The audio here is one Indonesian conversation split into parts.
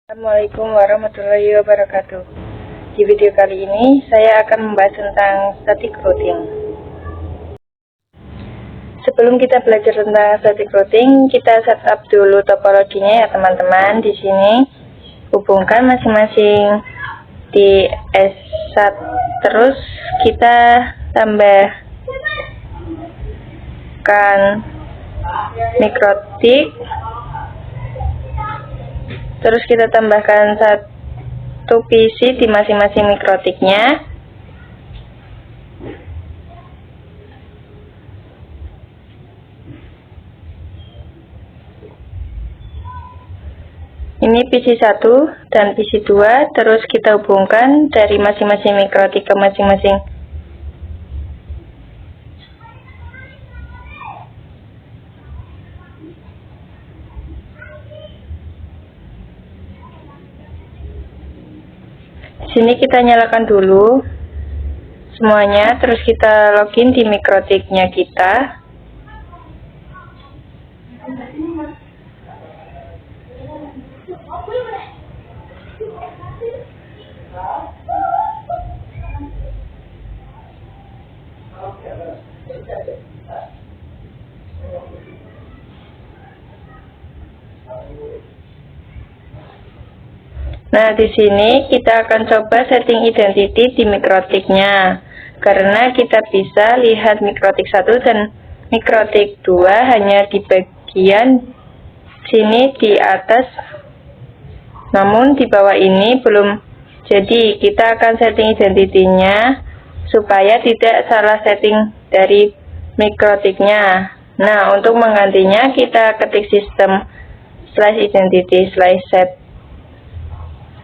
Assalamualaikum warahmatullahi wabarakatuh. Di video kali ini saya akan membahas tentang static routing. Sebelum kita belajar tentang static routing, kita setup dulu topologinya ya teman-teman. Di sini hubungkan masing-masing di S1, terus kita tambahkan mikrotik. Terus kita tambahkan satu PC di masing-masing mikrotiknya. Ini PC 1 dan PC 2, terus kita hubungkan dari masing-masing mikrotik ke masing-masing sini. Kita nyalakan dulu semuanya, terus kita login di mikrotiknya kita. Nah, di sini kita akan coba setting identity di mikrotiknya. Karena kita bisa lihat mikrotik 1 dan mikrotik 2 hanya di bagian sini di atas. Namun di bawah ini belum. Jadi kita akan setting identity-nya supaya tidak salah setting dari mikrotiknya. Nah, untuk menggantinya kita ketik sistem /identity/set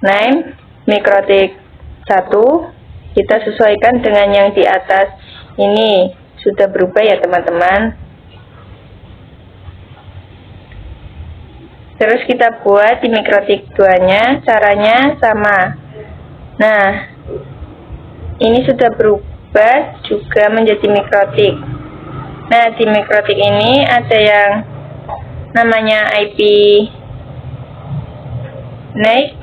name mikrotik 1, kita sesuaikan dengan yang di atas ini. Sudah berubah ya teman-teman. Terus kita buat di mikrotik 2 nya, caranya sama. Nah, ini sudah berubah juga menjadi mikrotik. Nah, di mikrotik ini ada yang namanya IP NIC.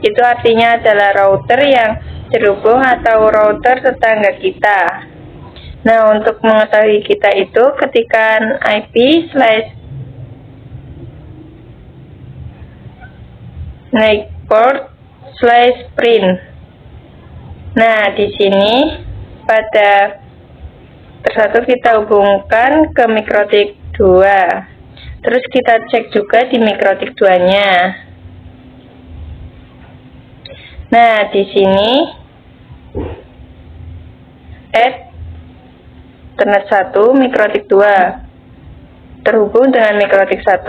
Itu artinya adalah router yang terhubung atau router tetangga kita. Nah, untuk mengetahui kita itu ketikkan IP/NIC/port/print. Nah, di sini pada tersatu kita hubungkan ke mikrotik 2. Terus kita cek juga di mikrotik 2 nya. Nah, di sini Ethernet 1 mikrotik 2 terhubung dengan mikrotik 1.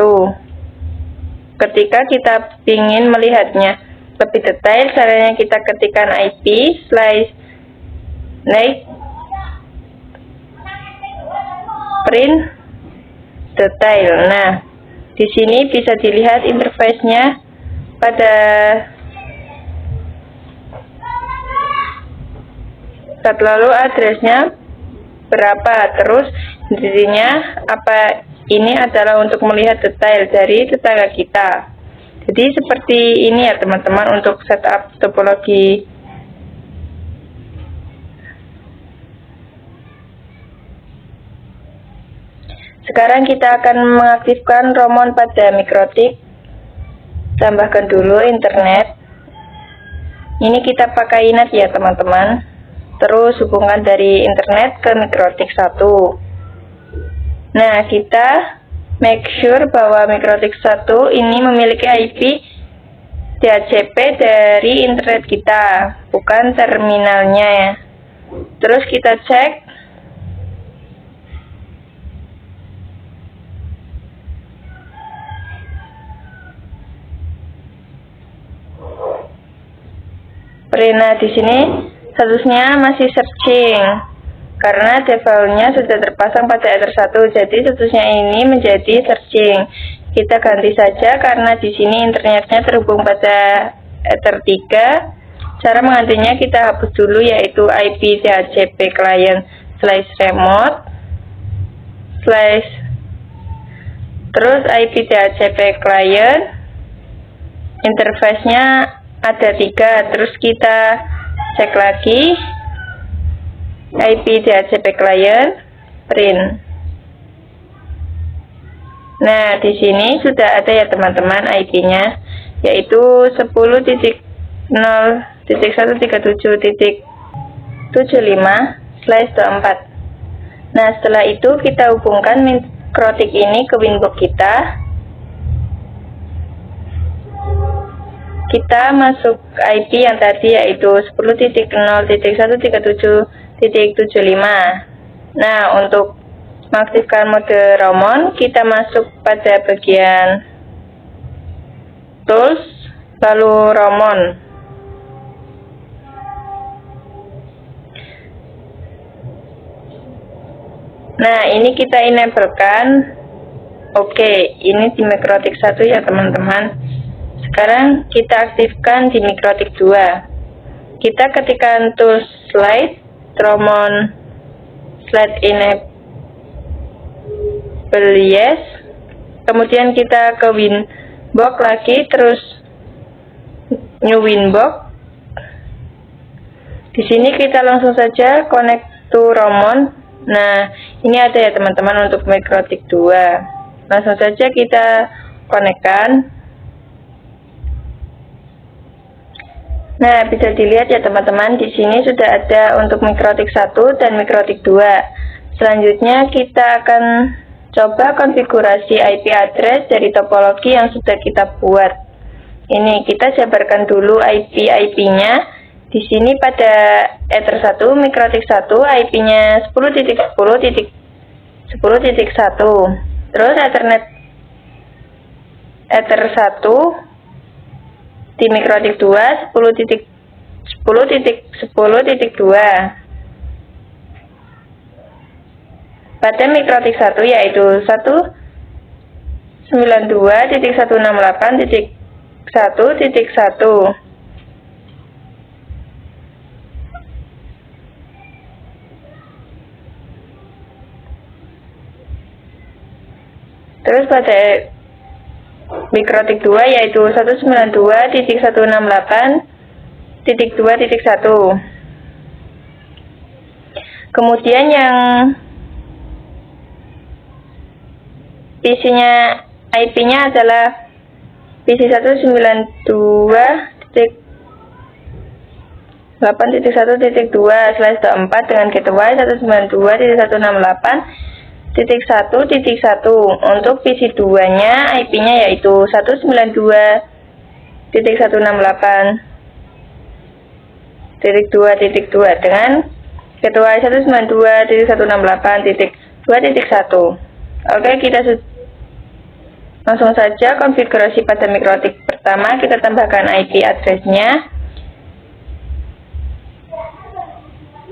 Ketika kita ingin melihatnya lebih detail, caranya kita ketikkan IP/NIC/print detail. Nah, di sini bisa dilihat interface-nya pada lalu addressnya berapa, terus intinya apa. Ini adalah untuk melihat detail dari tetangga kita. Jadi seperti ini ya teman-teman untuk setup topologi. Sekarang kita akan mengaktifkan ROMON pada mikrotik. Tambahkan dulu internet. Ini kita pakai NAT ya teman-teman. Terus hubungkan dari internet ke mikrotik 1. Nah, kita make sure bahwa mikrotik 1 ini memiliki IP DHCP dari internet kita, bukan terminalnya. Terus kita cek. Nah, di sini statusnya masih searching karena defaultnya sudah terpasang pada Ether 1, jadi statusnya ini menjadi searching. Kita ganti saja karena di sini internetnya terhubung pada Ether 3. Cara menggantinya kita hapus dulu, yaitu IP DHCP client/remote terus IP DHCP client interface-nya ada 3. Terus kita cek lagi IP DHCP client print. Nah, di sini sudah ada ya teman-teman IP-nya, yaitu 10.0.137.75/24. Nah, setelah itu kita hubungkan mikrotik ini ke Winbox kita. Kita masuk IP yang tadi, yaitu 10.0.137.75. Nah, untuk mengaktifkan mode ROMON, kita masuk pada bagian Tools, lalu ROMON. Nah, ini kita enablekan. Oke, ini di mikrotik 1 ya teman-teman. Sekarang kita aktifkan di mikrotik 2. Kita ketikkan Tools Slide, ROMON Slide Enable Yes, kemudian kita ke Winbox lagi, terus New Winbox. Di sini kita langsung saja connect to ROMON. Nah, ini ada ya teman-teman untuk mikrotik 2. Langsung saja kita konekkan. Nah, bisa dilihat ya teman-teman, di sini sudah ada untuk mikrotik 1 dan mikrotik 2. Selanjutnya kita akan coba konfigurasi IP address dari topologi yang sudah kita buat. Ini kita jabarkan dulu IP-nya. Di sini pada Ether 1 mikrotik 1 IP-nya 10.10.10.1. Terus Ether 1 di mikrotik 2 10.10.10.2. Pada mikrotik 1 yaitu 192.168.1.1. Terus pada mikrotik 2 yaitu 192.168.2.1. Kemudian yang PC-nya IP-nya adalah PC 192.8.1.2/24 dengan gateway 192.168.1.1. Untuk PC 2-nya IP-nya yaitu 192.168.2.2 dengan gateway 192.168.2.1. Oke, kita langsung saja konfigurasi pada mikrotik pertama. Kita tambahkan IP address-nya.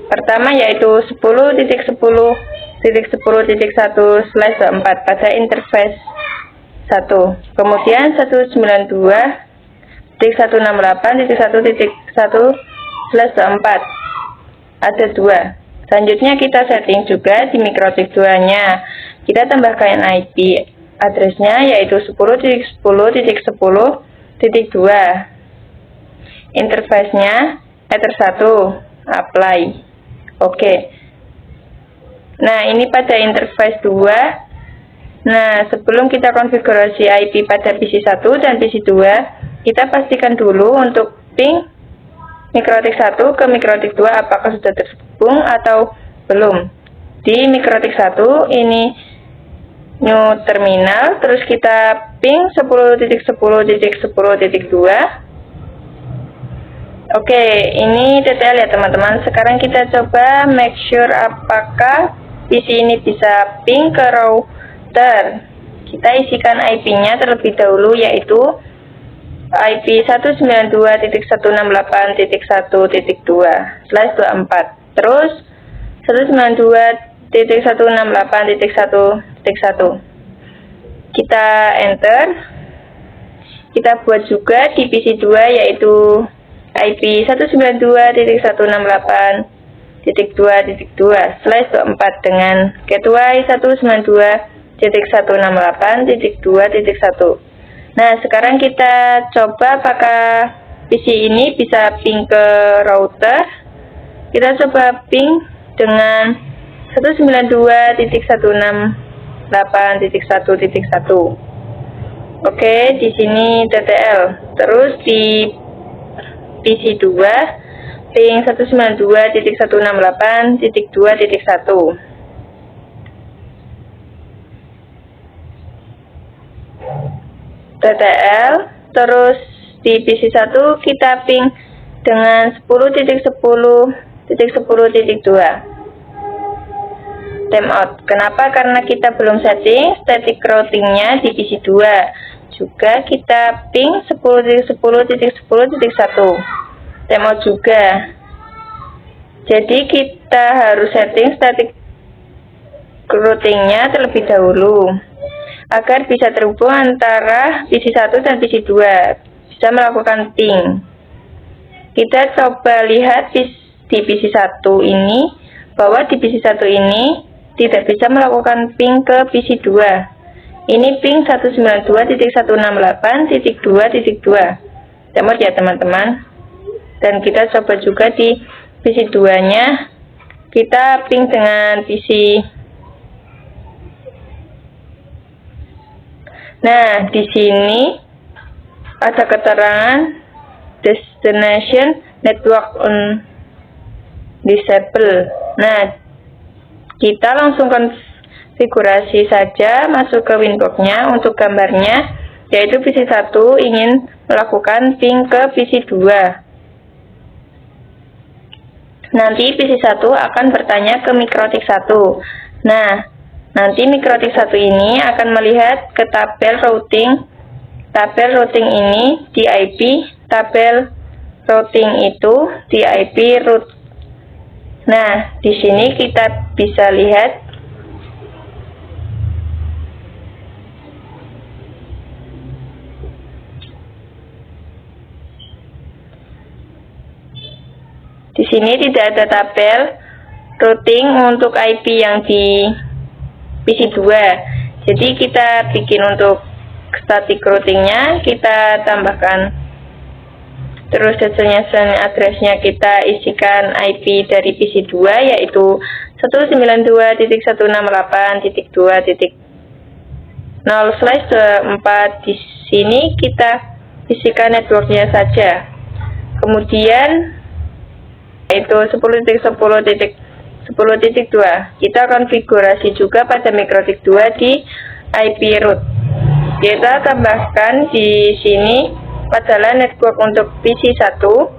Pertama yaitu 10.10.10.1/24 pada interface 1. Kemudian 192.168.1.1/24. Ada 2. Selanjutnya kita setting juga di mikrotik 2-nya. Kita tambahkan IP address-nya yaitu 10.10.10.2. Interface-nya Ether 1. Apply. Oke. Nah, ini pada interface 2. Nah, sebelum kita konfigurasi IP pada PC 1 dan PC 2, kita pastikan dulu untuk ping mikrotik 1 ke mikrotik 2 apakah sudah terhubung atau belum. Di mikrotik 1 ini new terminal, terus kita ping 10.10.10.2. Oke, ini detail ya teman-teman. Sekarang kita coba make sure apakah PC ini bisa ping ke router. Kita isikan IP-nya terlebih dahulu yaitu IP 192.168.1.2/24. Terus 192.168.1.1. Kita enter. Kita buat juga di PC 2 yaitu IP 192.168.2.2/24 dengan gateway 192.168.2.1. Nah, sekarang kita coba apakah PC ini bisa ping ke router. Kita coba ping dengan 192.168.1.1. Oke, di sini TTL. Terus di PC 2 ping 192.168.2.1. TTL. Terus di PC 1 kita ping dengan 10.10.10.2. Timeout. Kenapa? Karena kita belum setting static routingnya di PC 2. Juga kita ping 10.10.10.1. Timeout juga. Jadi kita harus setting static routingnya terlebih dahulu agar bisa terhubung antara PC 1 dan PC 2, bisa melakukan ping. Kita coba lihat di PC 1 ini, bahwa di PC 1 ini tidak bisa melakukan ping ke PC 2. Ini ping 192.168.2.2. Timeout ya teman-teman. Dan kita coba juga di PC 2-nya, kita ping dengan PC. Nah, di sini ada keterangan destination network on disable. Nah, kita langsung konfigurasi saja, masuk ke Winbox-nya untuk gambarnya, yaitu PC 1 ingin melakukan ping ke PC 2. Nanti PC 1 akan bertanya ke Mikrotik 1. Nah, nanti Mikrotik 1 ini akan melihat ke tabel routing. Tabel routing ini di IP, tabel routing itu di IP root. Nah, di sini kita bisa lihat di sini tidak ada tabel routing untuk IP yang di PC 2. Jadi kita bikin untuk static routingnya, kita tambahkan, terus destination address-nya kita isikan IP dari PC 2, yaitu 192.168.2.0/4. Di sini kita isikan networknya saja. Kemudian yaitu 10.10.10.2. Kita konfigurasi juga pada Mikrotik 2 di IP root. Kita tambahkan di sini adalah network untuk PC 1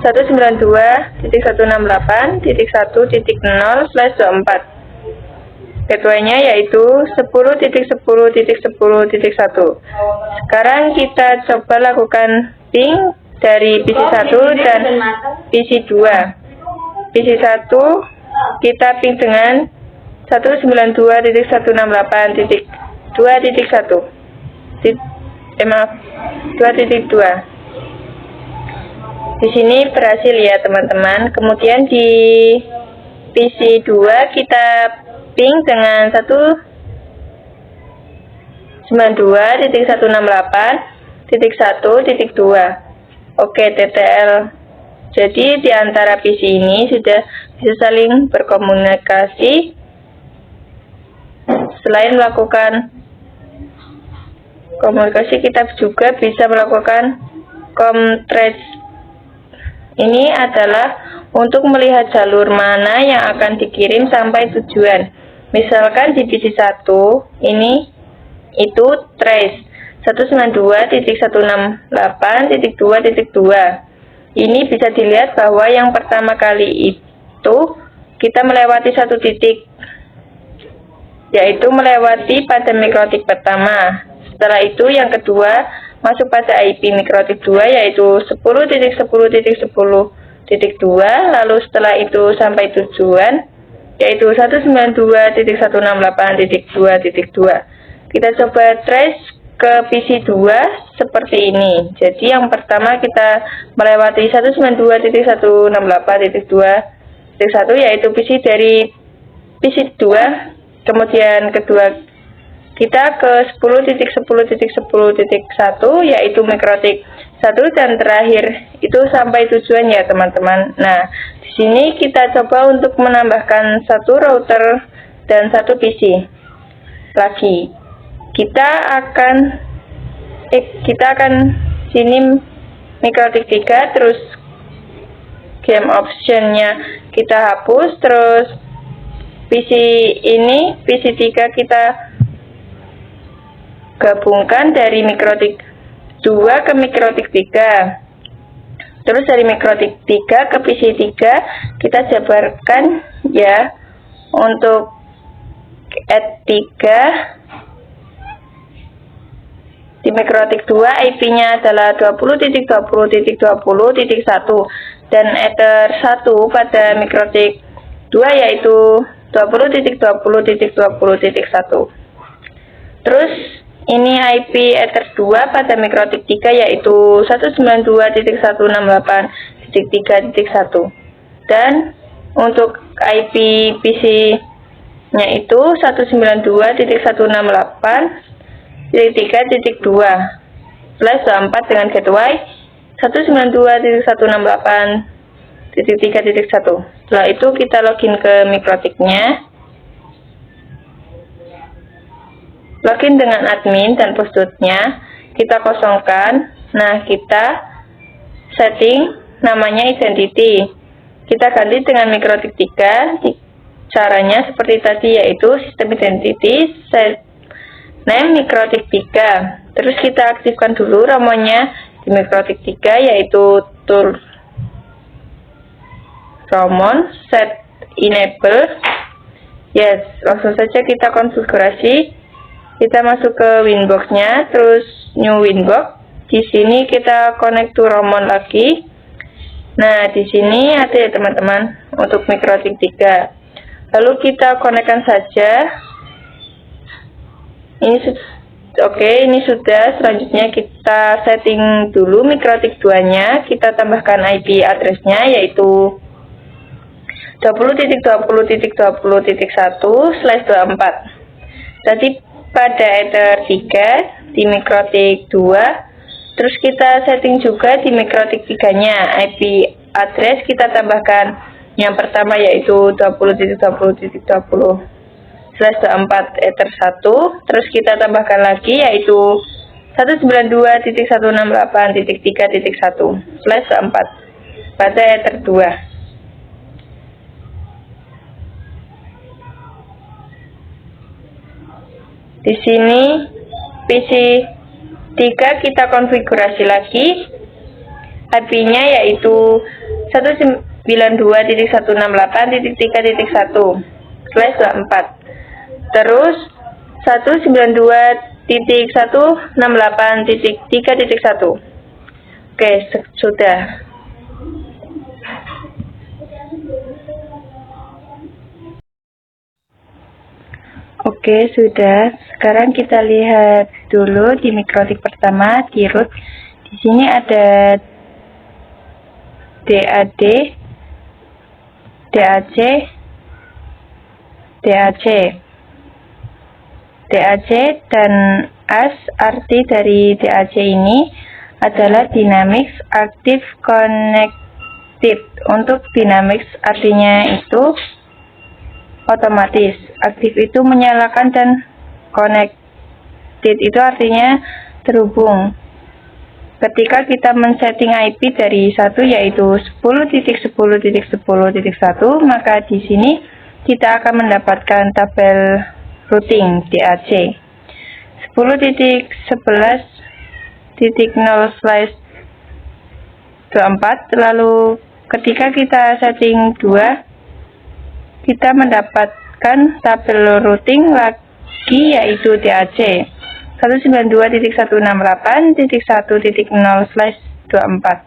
192.168.1.0/24. Gateway-nya yaitu 10.10.10.1. Sekarang kita coba lakukan ping dari PC 1 dan PC 2. PC 1 kita ping dengan 192.168.2.1. 2.2. Di sini berhasil ya teman-teman. Kemudian di PC 2 kita ping dengan 192.168.1.2. Oke, TTL. Jadi di antara PC ini sudah bisa saling berkomunikasi. Selain melakukan komunikasi, kita juga bisa melakukan comtrace. Ini adalah untuk melihat jalur mana yang akan dikirim sampai tujuan. Misalkan di PC 1 ini itu trace 192.168.2.2. Ini bisa dilihat bahwa yang pertama kali itu kita melewati satu titik, yaitu melewati pada Mikrotik pertama. Setelah itu yang kedua masuk pada IP Mikrotik 2, yaitu 10.10.10.2. Lalu setelah itu sampai tujuan, yaitu 192.168.2.2. Kita coba trace ke PC 2 seperti ini. Jadi yang pertama kita melewati 192.168.2.1, yaitu PC dari PC 2. Kemudian kedua kita ke 10.10.10.1 yaitu mikrotik 1 dan terakhir itu sampai tujuan ya teman-teman. Nah, di sini kita coba untuk menambahkan satu router dan satu PC lagi. Kita akan sini mikrotik 3, terus game optionnya kita hapus, terus PC 3 kita gabungkan dari mikrotik 2 ke mikrotik 3. Terus dari mikrotik 3 ke PC 3 kita jabarkan ya. Untuk add 3 di mikrotik 2 IP-nya adalah 20.20.20.1 dan ether 1 pada mikrotik 2 yaitu 20.20.20.1. Terus ini IP ether 2 pada mikrotik 3 yaitu 192.168.3.1 dan untuk IP PC-nya itu 192.168.3.2/24 dengan gateway 192.168.3.1. Setelah itu kita login ke mikrotiknya. Login dengan admin dan postdotnya kita kosongkan. Nah, kita setting namanya identity. Kita ganti dengan mikrotik 3. Caranya seperti tadi yaitu sistem identity set name mikrotik 3. Terus kita aktifkan dulu romonnya di mikrotik 3 yaitu tool romon set enable. Yes, langsung saja kita konfigurasi. Kita masuk ke winbox-nya, terus new winbox. Di sini kita connect to romon lagi. Nah, di sini ada ya teman-teman untuk mikrotik 3. Lalu kita konekkan saja. Ini sudah. Selanjutnya kita setting dulu mikrotik 2-nya. Kita tambahkan IP address-nya yaitu 20.20.20.1/24. Tadi pada ether 3 di mikrotik 2. Terus kita setting juga di mikrotik 3-nya. IP address kita tambahkan yang pertama yaitu 20.20.20/24 ether 1. Terus kita tambahkan lagi yaitu 192.168.3.1/24 pada ether 2. Di sini PC 3 kita konfigurasi lagi. IP-nya yaitu 192.168.3.1/24. Terus 192.168.3.1. Oke, sudah. Oke, sudah. Sekarang kita lihat dulu di mikrotik pertama di root. Di sini ada DAD, DAC, DAC, DAC dan AS. Arti dari DAC ini adalah Dynamics Active Connected. Untuk Dynamics artinya itu otomatis. Aktif itu menyalakan dan connected itu artinya terhubung. Ketika kita men-setting IP dari 1 yaitu 10.10.10.1, maka di sini kita akan mendapatkan tabel routing DAC 10.11.0/24. Lalu ketika kita setting 2, kita mendapatkan tabel routing lagi yaitu DAC 192.168.1.0/24.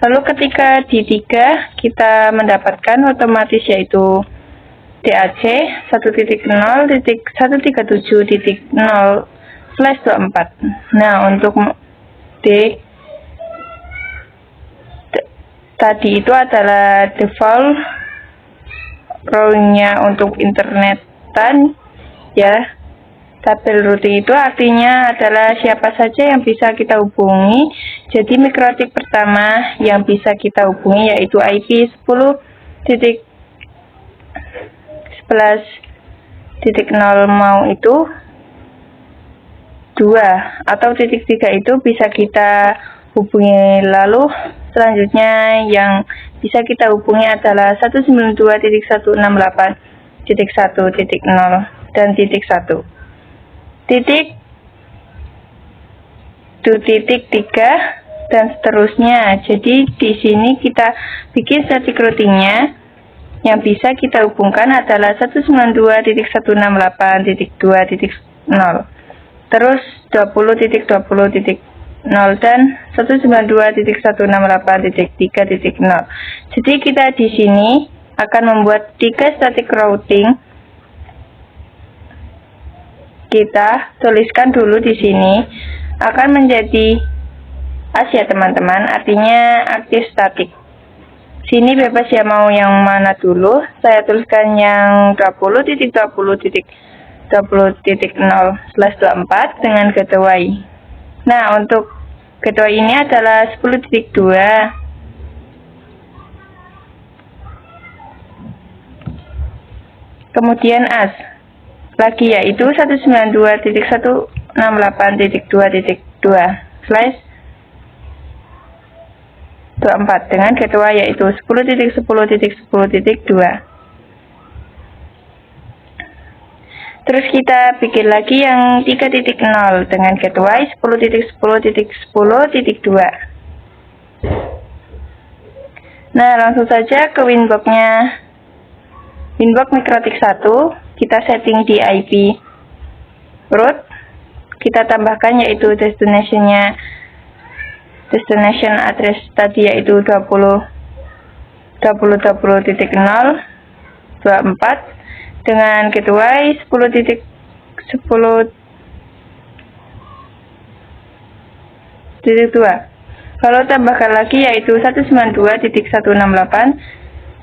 Lalu ketika di 3 kita mendapatkan otomatis yaitu DAC 1.0.137.0/24. Nah, untuk D tadi itu adalah default routingnya untuk internetan ya. Tabel routing itu artinya adalah siapa saja yang bisa kita hubungi. Jadi mikrotik pertama yang bisa kita hubungi yaitu IP 10.11.0 mau itu 2 atau titik 3 itu bisa kita hubungi. Lalu selanjutnya yang bisa kita hubungi adalah 192.168.1.0 dan titik 1. Titik 2.3 dan seterusnya. Jadi di sini kita bikin static routingnya. Yang bisa kita hubungkan adalah 192.168.2.0, terus 20.20.0 dan 192.168.3.0. Jadi kita di sini akan membuat 3 static routing. Kita tuliskan dulu di sini akan menjadi as ya teman-teman, artinya aktif statik. Sini bebas ya mau yang mana dulu. Saya tuliskan yang 20.20.20.0/24 dengan gateway. Nah, untuk gateway ini adalah 10.2. Kemudian as lagi yaitu 192.168.2.2/24 dengan gateway yaitu 10.10.10.2. Terus kita bikin lagi yang 3.0 dengan gateway 10.10.10.2. Nah, langsung saja ke winbox-nya. Winbox mikrotik 1 kita setting di IP root, kita tambahkan yaitu destination address tadi yaitu 20.20.0/24 dengan gateway 10.10.2. Lalu tambahkan lagi yaitu 192.168.2.0/24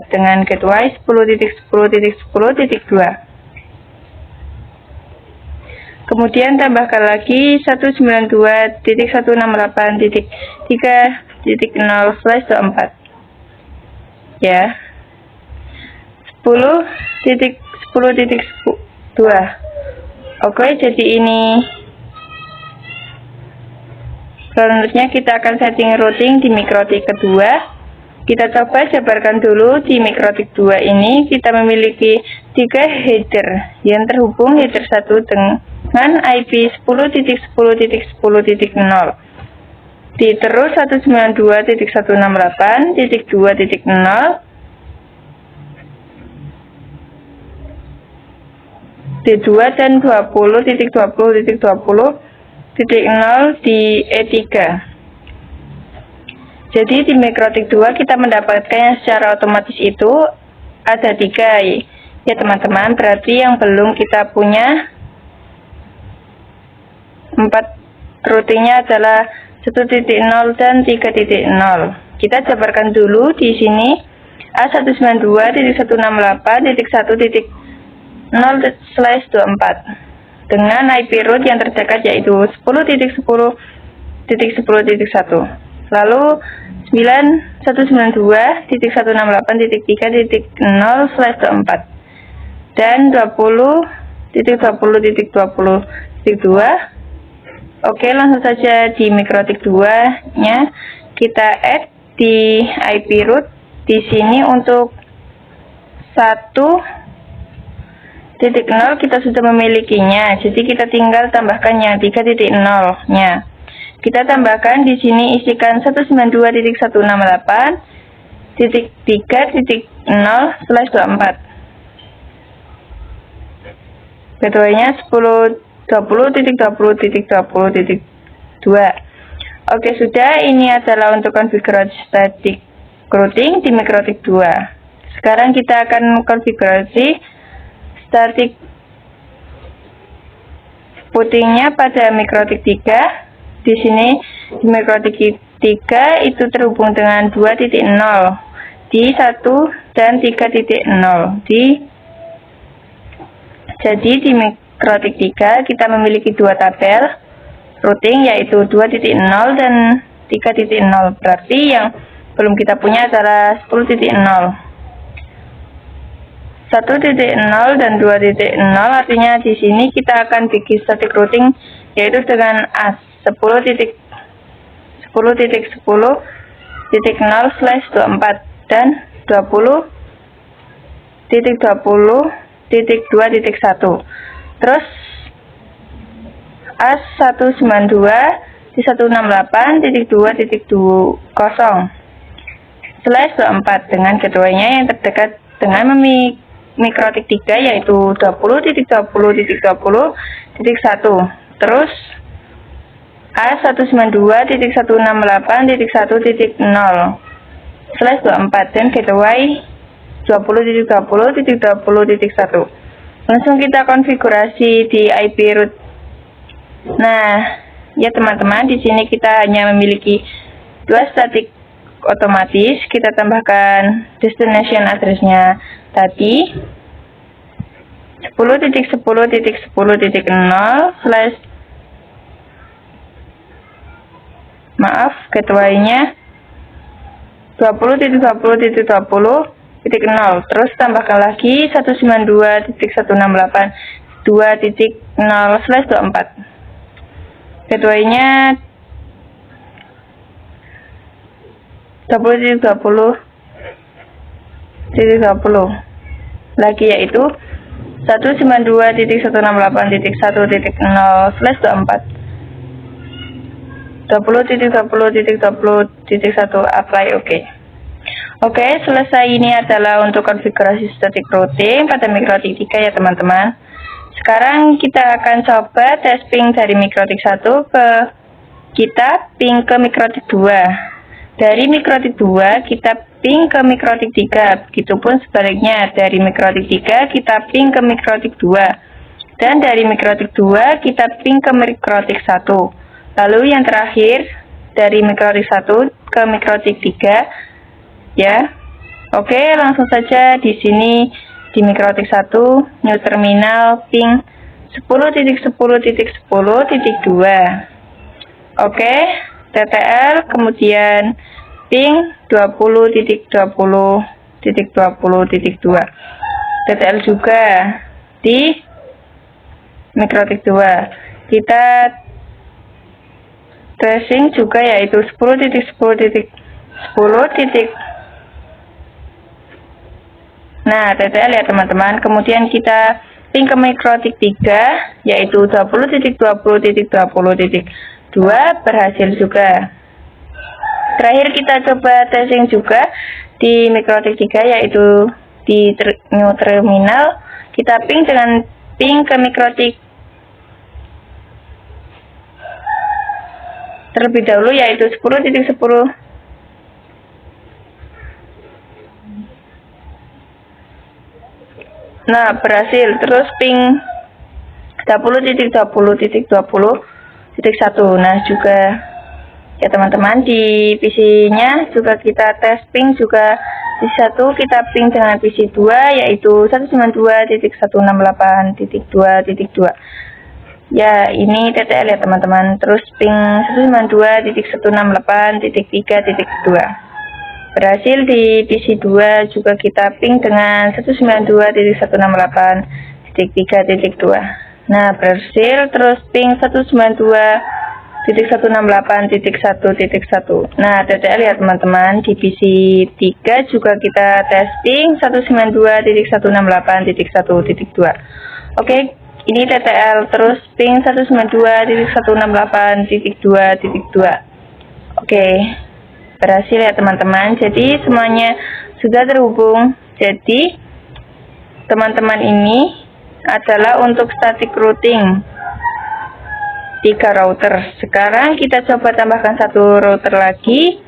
dengan gateway 10.10.10.2. Kemudian tambahkan lagi 192.168.3.0/24. Ya. 10.10.2. Oke, jadi ini selanjutnya kita akan setting routing di mikrotik kedua. Kita coba jabarkan dulu di mikrotik 2 ini kita memiliki 3 header yang terhubung header 1 dengan IP 10.10.10.0. Di terus 192.168.2.0 D2 dan 20.20.20.0 di E3. Jadi di mikrotik 2 kita mendapatkan yang secara otomatis itu ada 3 ya teman-teman. Berarti yang belum kita punya 4 routingnya adalah 1.0 dan 3.0. Kita jabarkan dulu di sini A192.168.1.0/24 dengan IP root yang terdekat yaitu 10.10.10.1. Lalu 192.168.3.0/24 dan 20.20.20.2. Oke, langsung saja di mikrotik 2 nya kita add di IP root di sini untuk 1.0 kita sudah memilikinya, jadi kita tinggal tambahkan yang 3.0 nya. Kita tambahkan di sini isikan 192.168.3.0/24. Gateway-nya 10.20.20.20.2. Oke, sudah. Ini adalah untuk konfigurasi static routing di mikrotik 2. Sekarang kita akan konfigurasi static routingnya pada mikrotik 3. Di sini di mikrotik 3 itu terhubung dengan 2.0 di 1 dan 3.0 di Jadi di mikrotik 3 kita memiliki dua tabel routing, yaitu 2.0 dan 3.0. Berarti yang belum kita punya adalah 10.0. 1.0 dan 2.0, artinya di sini kita akan bikin static routing yaitu dengan as 10.10.10.0/24 dan 20.20.2.1. Terus as 192.168.2.20/24 dengan keduanya yang terdekat dengan mikrotik 3 yaitu 20.20.20.1. Terus A192.168.1.0/24 dan gateway 20.20.20.1. Langsung kita konfigurasi di IP root. Nah, ya teman-teman, di sini kita hanya memiliki dua static otomatis. Kita tambahkan destination address-nya tadi 10.10.10.0 gateway-nya 20.20.20.0. Terus tambahkan lagi 192.168.2.0/24. Gateway-nya 20.20.20 lagi, yaitu 192.168.1.0/24. 20.20.20.1 apply. Oke, selesai. Ini adalah untuk konfigurasi static routing pada mikrotik 3 ya teman-teman. Sekarang kita akan coba tes ping dari mikrotik 1 kita ping ke mikrotik 2. Dari mikrotik 2 kita ping ke mikrotik 3. Begitupun sebaliknya, dari mikrotik 3 kita ping ke mikrotik 2. Dan dari mikrotik 2 kita ping ke mikrotik 1. Lalu yang terakhir dari mikrotik 1 ke mikrotik 3 ya. Oke, langsung saja di sini di mikrotik 1 new terminal ping 10.10.10.2. Oke, TTL kemudian ping 20.20.20.2. TTL juga di mikrotik 2. Kita tracing juga yaitu 10.10.10. Nah, TTL ya teman-teman. Kemudian kita ping ke mikrotik 3 yaitu 20.20.20.2 berhasil juga. Terakhir kita coba tracing juga di mikrotik 3 yaitu di new terminal. Kita ping dengan ping ke mikrotik terlebih dahulu yaitu 10.10. Nah, berhasil. Terus ping 20.20.20.1. Nah, juga ya teman-teman, di PC-nya juga kita tes ping juga di 1 kita ping dengan PC 2 yaitu 192.168.2.2. Ya, ini TTL ya teman-teman. Terus ping 192.168.3.2. Berhasil di PC 2 juga kita ping dengan 192.168.3.2. Nah, berhasil. Terus ping 192.168.1.1. Nah, TTL ya teman-teman. Di PC 3 juga kita testing 192.168.1.2. Oke, ini TTL. Terus ping 192.168.2.2. Oke, berhasil ya teman-teman. Jadi semuanya sudah terhubung. Jadi teman-teman ini adalah untuk static routing 3 router. Sekarang kita coba tambahkan 1 router lagi,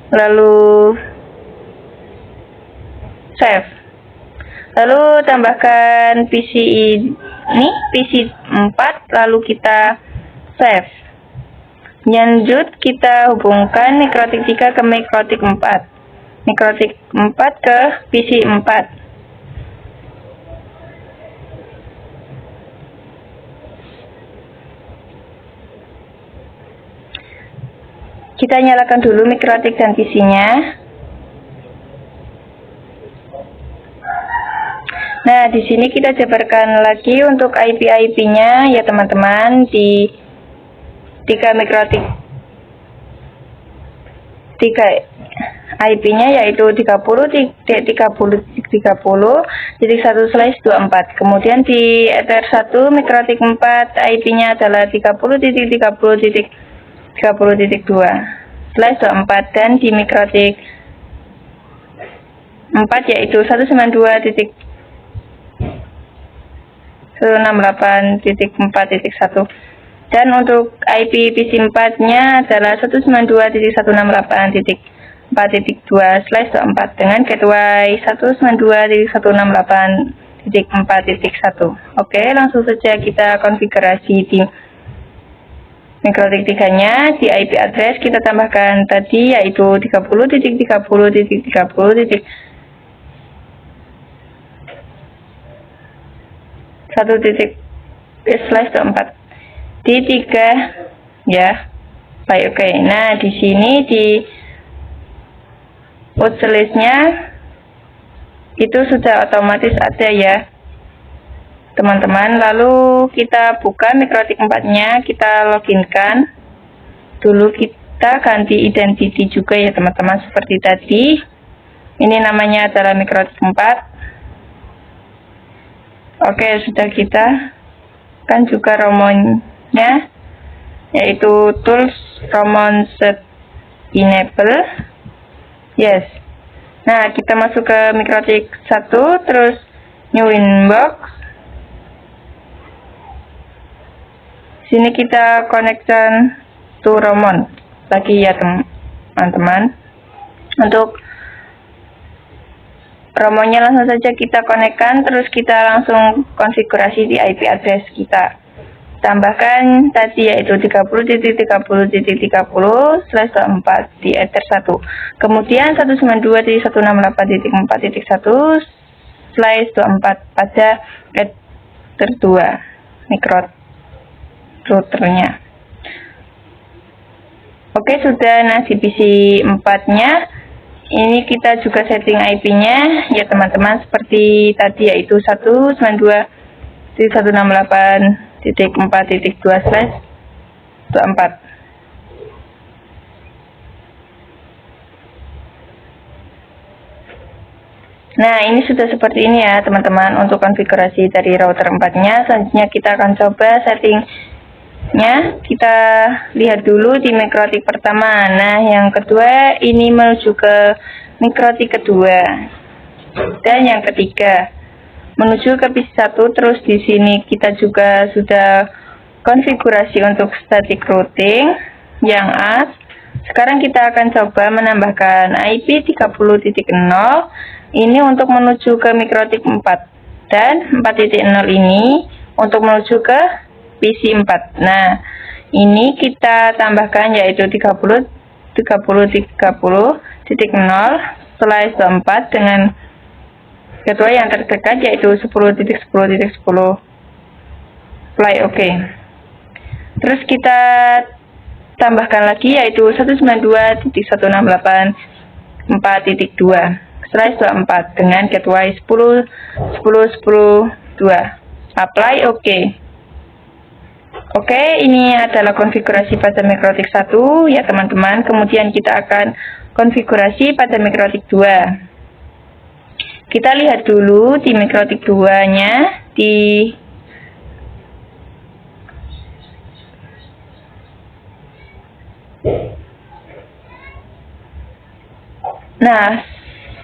lalu save. Lalu tambahkan PC ini, PC 4, lalu kita save. Lanjut kita hubungkan mikrotik 3 ke mikrotik 4. Mikrotik 4 ke PC 4. Kita nyalakan dulu mikrotik dan PC-nya. Nah, di sini kita jabarkan lagi untuk IP-nya ya teman-teman, di 3 mikrotik. 3 IP-nya yaitu 30.30.30.1/24. Kemudian di Ether 1 mikrotik 4 IP-nya adalah 30.30.30.2/24, dan di mikrotik 4 yaitu 192.168.4.1, dan untuk IP PC 4-nya adalah 192.168.4.2/24 dengan gateway 192.168.4.1. Oke, langsung saja kita konfigurasi di mikrotik 3-nya. Di IP address kita tambahkan tadi yaitu 30.30.1/24 di 3 ya. Baik, oke. Nah, di sini di watchlist-nya itu sudah otomatis ada ya teman-teman. Lalu kita buka mikrotik 4-nya, kita loginkan dulu, kita ganti identity juga ya teman-teman seperti tadi. Ini namanya adalah mikrotik 4. Oke, sudah kita kan juga romonnya yaitu tools romon set enable. Yes. Nah, kita masuk ke mikrotik 1, terus new inbox. Sini kita connection to romon lagi ya teman-teman. Untuk romonnya langsung saja kita konekkan, terus kita langsung konfigurasi di IP address kita. Tambahkan tadi yaitu 30.30.30/24 di Ether 1. Kemudian 192.168.4.1/24 pada Ether 2 mikro routernya. Oke, sudah. Nah, di PC 4-nya ini kita juga setting IP-nya ya teman-teman seperti tadi yaitu 192.168.4.2/24. Nah, ini sudah seperti ini ya teman-teman untuk konfigurasi dari router 4-nya. Selanjutnya kita akan coba settingnya. Kita lihat dulu di mikrotik pertama. Nah, yang kedua ini menuju ke mikrotik kedua, dan yang ketiga menuju ke PC 1. Terus di sini kita juga sudah konfigurasi untuk static routing yang as. Sekarang kita akan coba menambahkan IP 30.0 ini untuk menuju ke mikrotik 4, dan 4.0 ini untuk menuju ke PC 4. Nah, ini kita tambahkan yaitu 30.30.0/24 dengan gateway yang terdekat yaitu 10.10.10. Play OK. Terus kita tambahkan lagi yaitu 192.168.4.2/24 dengan gateway 10.10.10.2. Apply OK. Oke, ini adalah konfigurasi pada mikrotik 1 ya teman-teman. Kemudian kita akan konfigurasi pada mikrotik 2. Kita lihat dulu di mikrotik 2-nya Nah,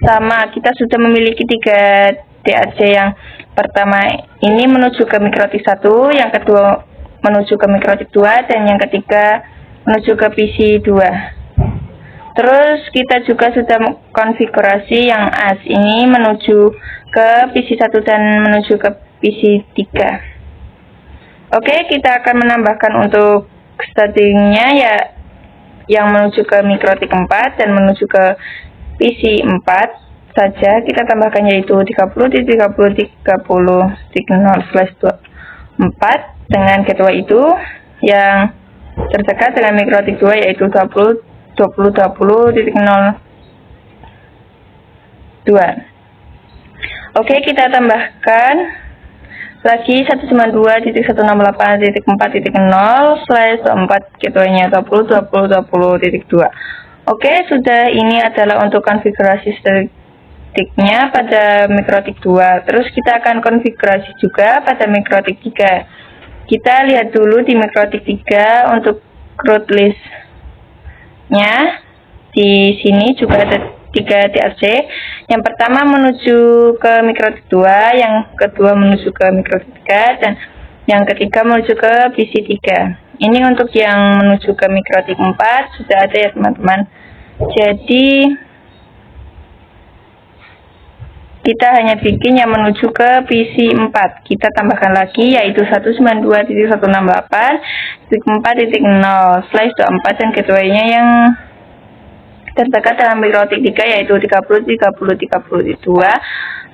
sama kita sudah memiliki 3 DAC. Yang pertama ini menuju ke mikrotik 1, yang kedua menuju ke mikrotik 2, dan yang ketiga menuju ke PC 2. Terus kita juga sudah konfigurasi yang as ini menuju ke PC 1 dan menuju ke PC 3. Oke, kita akan menambahkan untuk settingnya ya yang menuju ke mikrotik 4 dan menuju ke PC 4 saja. Kita tambahkan yaitu 30.30.30.0/24 dengan gateway itu yang terdekat dengan mikrotik 2 yaitu 20.0.2. Oke, kita tambahkan lagi 192.168.4.0/4 gateway-nya 20.20.20.2. Oke, sudah. Ini adalah untuk konfigurasi statiknya pada mikrotik 2. Terus kita akan konfigurasi juga pada mikrotik 3. Kita lihat dulu di mikrotik 3 untuk root list-nya. Di sini juga ada 3 TRC. Yang pertama menuju ke mikrotik 2, yang kedua menuju ke mikrotik 3, dan yang ketiga menuju ke PC 3. Ini untuk yang menuju ke mikrotik 4 sudah ada ya teman-teman. Jadi kita hanya bikin yang menuju ke PC 4. Kita tambahkan lagi yaitu 192.168.4.0/24 dan gateway-nya yang terdekat dalam mikrotik 3 yaitu 30.30.30.2.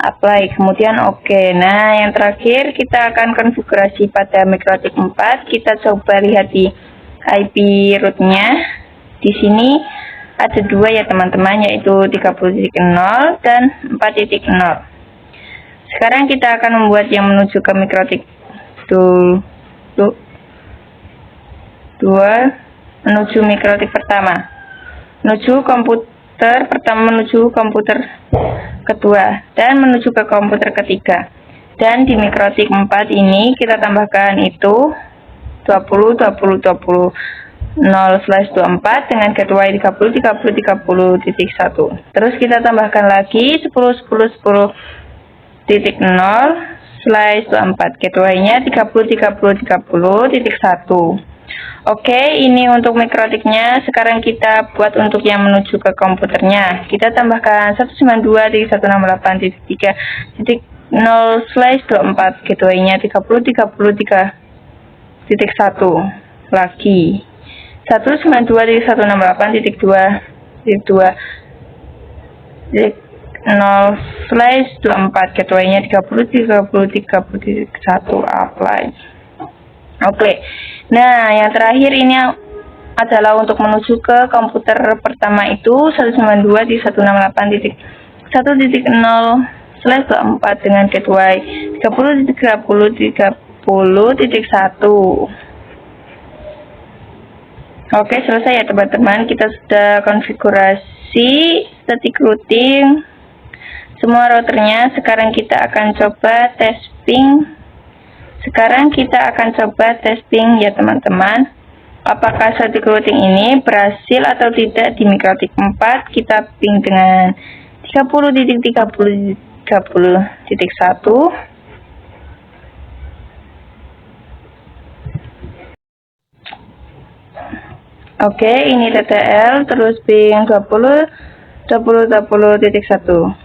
Apply, kemudian oke. Nah, yang terakhir kita akan konfigurasi pada mikrotik 4. Kita coba lihat di IP root-nya. Di sini ada 2 ya teman-teman, yaitu 30.0 dan 4.0. Sekarang kita akan membuat yang menuju ke mikrotik 2 menuju mikrotik pertama. Menuju komputer pertama, menuju komputer kedua, dan menuju ke komputer ketiga. Dan di mikrotik 4 ini kita tambahkan itu 20.20.20/24 dengan gateway 30.30.30.1. Terus kita tambahkan lagi 10.10.10/24 gateway-nya 30.30.30.1. Oke, ini untuk mikrotiknya. Sekarang kita buat untuk yang menuju ke komputernya. Kita tambahkan 192.168.3.0/24 gateway-nya 30.30.3.1 lagi. 192.168.3.2.0/24 gateway-nya 30.30.3.1 apply. Oke. Nah, yang terakhir ini adalah untuk menuju ke komputer pertama itu 192.168.1.0/24 dengan gateway 30.30.30.1. Oke, selesai ya teman-teman. Kita sudah konfigurasi static routing semua routernya. Sekarang kita akan coba testing. Ya teman-teman, apakah static routing ini berhasil atau tidak di mikrotik 4. Kita ping dengan 30.30.30.1. Oke, ini TTL, terus ping 20.20.20.1.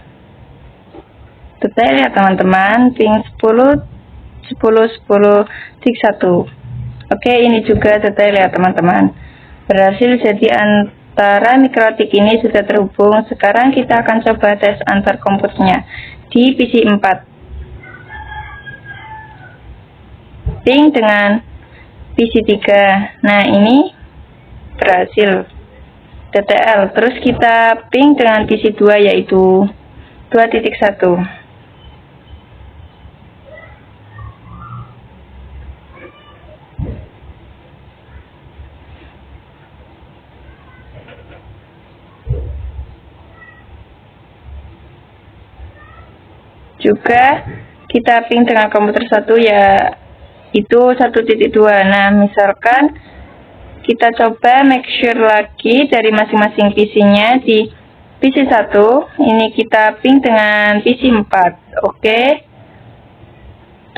Detail ya teman-teman, ping 10.10.10.1. Oke, ini juga detail ya teman-teman. Berhasil, jadi antara mikrotik ini sudah terhubung. Sekarang kita akan coba tes antar komputernya di PC 4. Ping dengan PC 3. Nah, ini berhasil TTL. Terus kita ping dengan PC 2 yaitu 2.1. Juga kita ping dengan komputer 1 ya itu 1.2. Nah, misalkan kita coba make sure lagi dari masing-masing PC-nya. Di PC 1 ini kita ping dengan PC 4. Oke,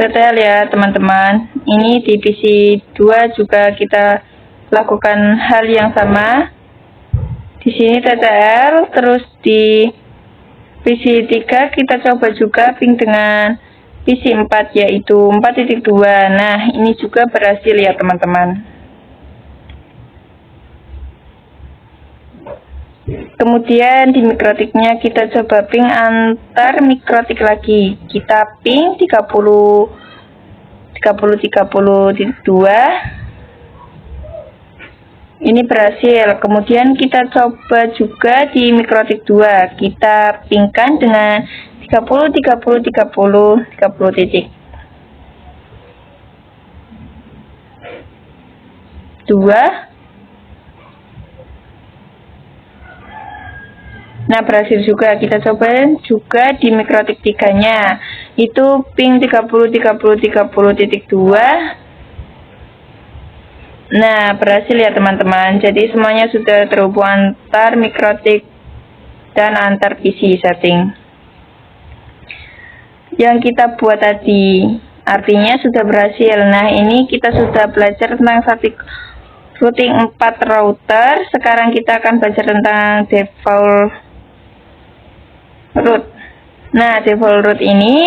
detail ya teman-teman. Ini di PC 2 juga kita lakukan hal yang sama. Di sini TTL, terus di PC 3 kita coba juga ping dengan PC 4 yaitu 4.2. Nah, ini juga berhasil ya teman-teman. Kemudian di mikrotiknya kita coba ping antar mikrotik lagi. Kita ping 30.30.2 Ini berhasil. Kemudian kita coba juga di mikrotik 2. Kita pingkan dengan 30 titik. 2. Nah, berhasil juga. Kita coba juga di mikrotik 3-nya. Itu ping 30. Nah, berhasil ya teman-teman. Jadi semuanya sudah terhubung antar mikrotik dan antar PC setting yang kita buat tadi. Artinya sudah berhasil. Nah, ini kita sudah belajar tentang static routing 4 router. Sekarang kita akan belajar tentang default route. Nah, default route ini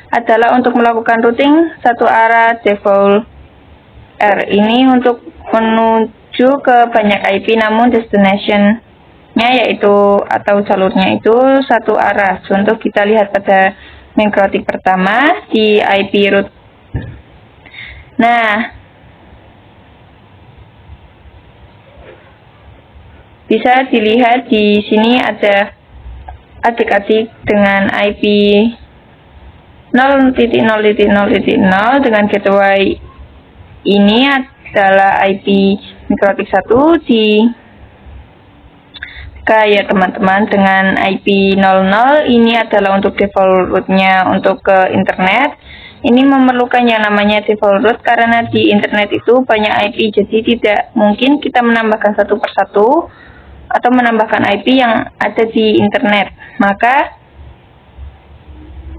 adalah untuk melakukan routing satu arah default R. Ini untuk menuju ke banyak IP, namun destination-nya yaitu atau jalurnya itu satu arah. Contoh kita lihat pada mikrotik pertama di IP route. Nah, bisa dilihat di sini ada adik-adik dengan IP 0.0.0.0 dengan gateway. Ini adalah IP mikrotik 1 di ya teman-teman. Dengan IP 00 ini adalah untuk default route-nya untuk ke internet. Ini memerlukan yang namanya default route karena di internet itu banyak IP, jadi tidak mungkin kita menambahkan satu persatu atau menambahkan IP yang ada di internet. Maka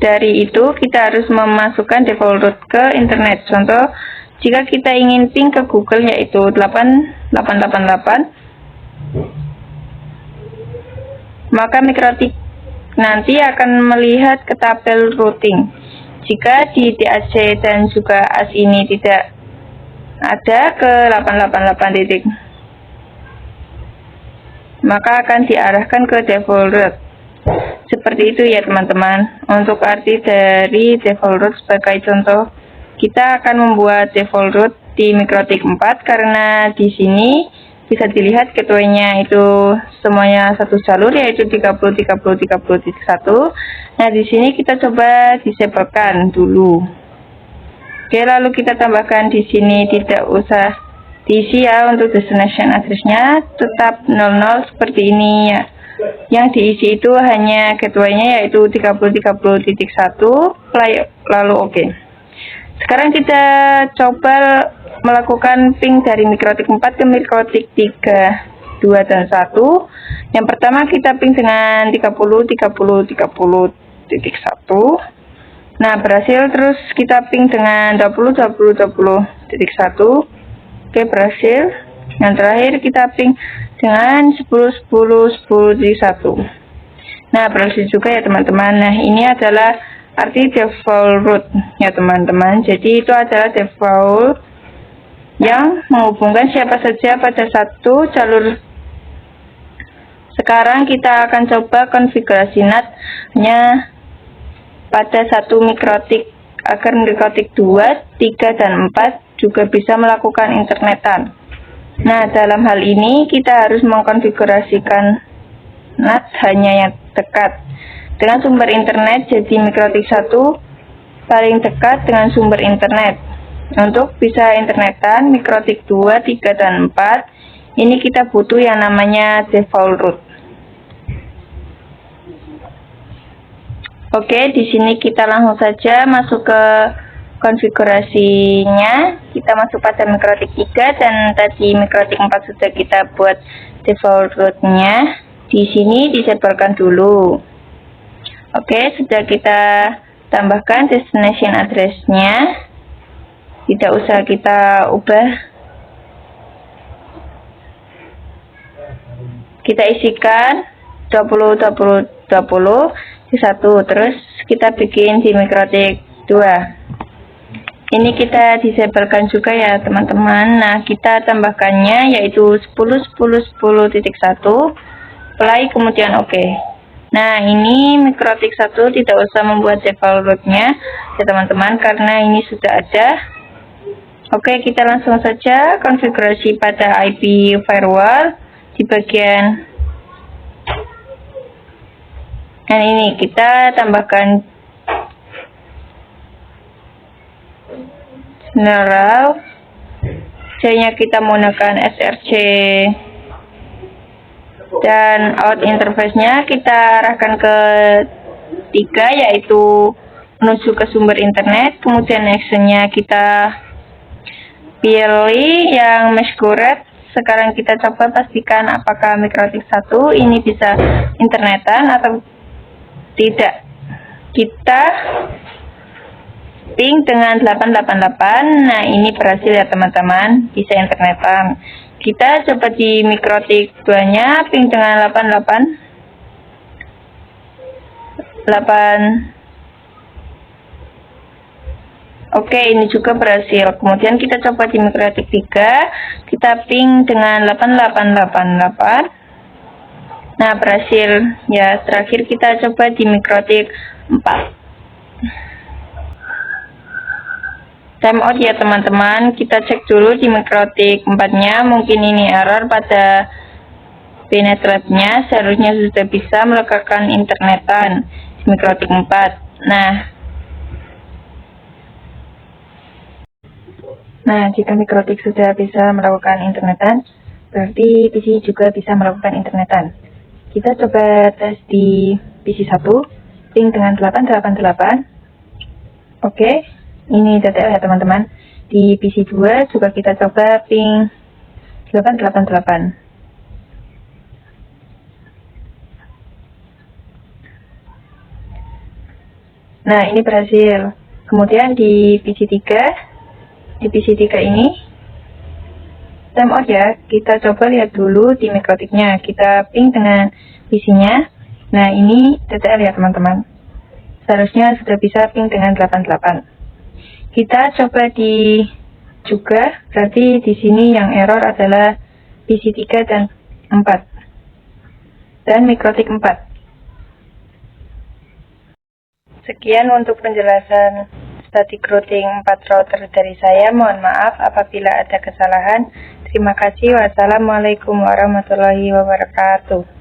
dari itu kita harus memasukkan default route ke internet. Contoh, jika kita ingin ping ke Google yaitu 8888, maka mikrotik nanti akan melihat ke tabel routing. Jika di DAC dan juga AS ini tidak ada ke 888 titik, maka akan diarahkan ke default route. Seperti itu ya teman-teman. Untuk arti dari default route sebagai contoh, kita akan membuat default route di mikrotik 4 karena di sini bisa dilihat gateway-nya itu semuanya satu jalur yaitu 30.30.30.1. Nah, di sini kita coba disablekan dulu. Oke, lalu kita tambahkan di sini tidak usah diisi ya untuk destination address-nya, tetap 00 seperti ini ya. Yang diisi itu hanya gateway-nya yaitu 30.30.1 lalu oke. Sekarang kita coba melakukan ping dari mikrotik 4 ke mikrotik 3, 2, dan 1. Yang pertama kita ping dengan 30.30.30.1. Nah, berhasil. Terus kita ping dengan 20.20.20.1. Oke, berhasil. Yang terakhir kita ping dengan 10.10.10.1. Nah, berhasil juga ya teman-teman. Nah, ini adalah arti default route ya teman-teman. Jadi itu adalah default yang menghubungkan siapa saja pada satu jalur. Sekarang kita akan coba konfigurasi NAT-nya pada satu mikrotik agar mikrotik 2, 3, dan 4 juga bisa melakukan internetan. Nah, dalam hal ini kita harus mengkonfigurasikan NAT hanya yang dekat dengan sumber internet. Jadi mikrotik 1 paling dekat dengan sumber internet. Untuk bisa internetan mikrotik 2, 3, dan 4, ini kita butuh yang namanya default route. Oke, di sini kita langsung saja masuk ke konfigurasinya. Kita masuk pada mikrotik 3 dan tadi mikrotik 4 sudah kita buat default route-nya. Di sini disablekan dulu. Oke, sudah kita tambahkan destination address-nya. Tidak usah kita ubah. Kita isikan 20 di 1. Terus kita bikin di mikrotik 2. Ini kita disablekan juga ya teman-teman. Nah, kita tambahkannya yaitu 10.10.10.1 play kemudian oke. Nah, ini mikrotik 1 tidak usah membuat default route-nya ya teman-teman, karena ini sudah ada. Oke, kita langsung saja konfigurasi pada IP firewall di bagian ini. Kita tambahkan general, C-nya kita menggunakan SRC, dan out interface-nya kita arahkan ke 3, yaitu menuju ke sumber internet. Kemudian action-nya kita pilih yang Mesgured. Sekarang kita coba pastikan apakah Mikrotik 1 ini bisa internetan atau tidak. Kita ping dengan 888. Nah, ini berhasil ya teman-teman, bisa internetan. Kita coba di Mikrotik 2-nya ping dengan 8. Oke, ini juga berhasil. Kemudian kita coba di Mikrotik 3, kita ping dengan 8888. Nah, berhasil ya. Terakhir kita coba di Mikrotik 4. Timeout ya teman-teman. Kita cek dulu di Mikrotik 4-nya, mungkin ini error pada penetrate-nya. Seharusnya sudah bisa melakukan internetan di Mikrotik 4. Nah, jika Mikrotik sudah bisa melakukan internetan, berarti PC juga bisa melakukan internetan. Kita coba tes di PC 1, ping dengan 888. Oke, ini TTL ya teman-teman. Di PC 2 juga kita coba ping 888. Nah, ini berhasil. Kemudian di PC 3, ini timeout ya. Kita coba lihat dulu di Mikrotiknya. Kita ping dengan PC-nya. Nah, ini TTL ya teman-teman. Seharusnya sudah bisa ping dengan 88. Kita coba di juga, berarti di sini yang error adalah PC 3 dan 4. Dan Mikrotik 4. Sekian untuk penjelasan static routing 4 router dari saya. Mohon maaf apabila ada kesalahan. Terima kasih. Wassalamualaikum warahmatullahi wabarakatuh.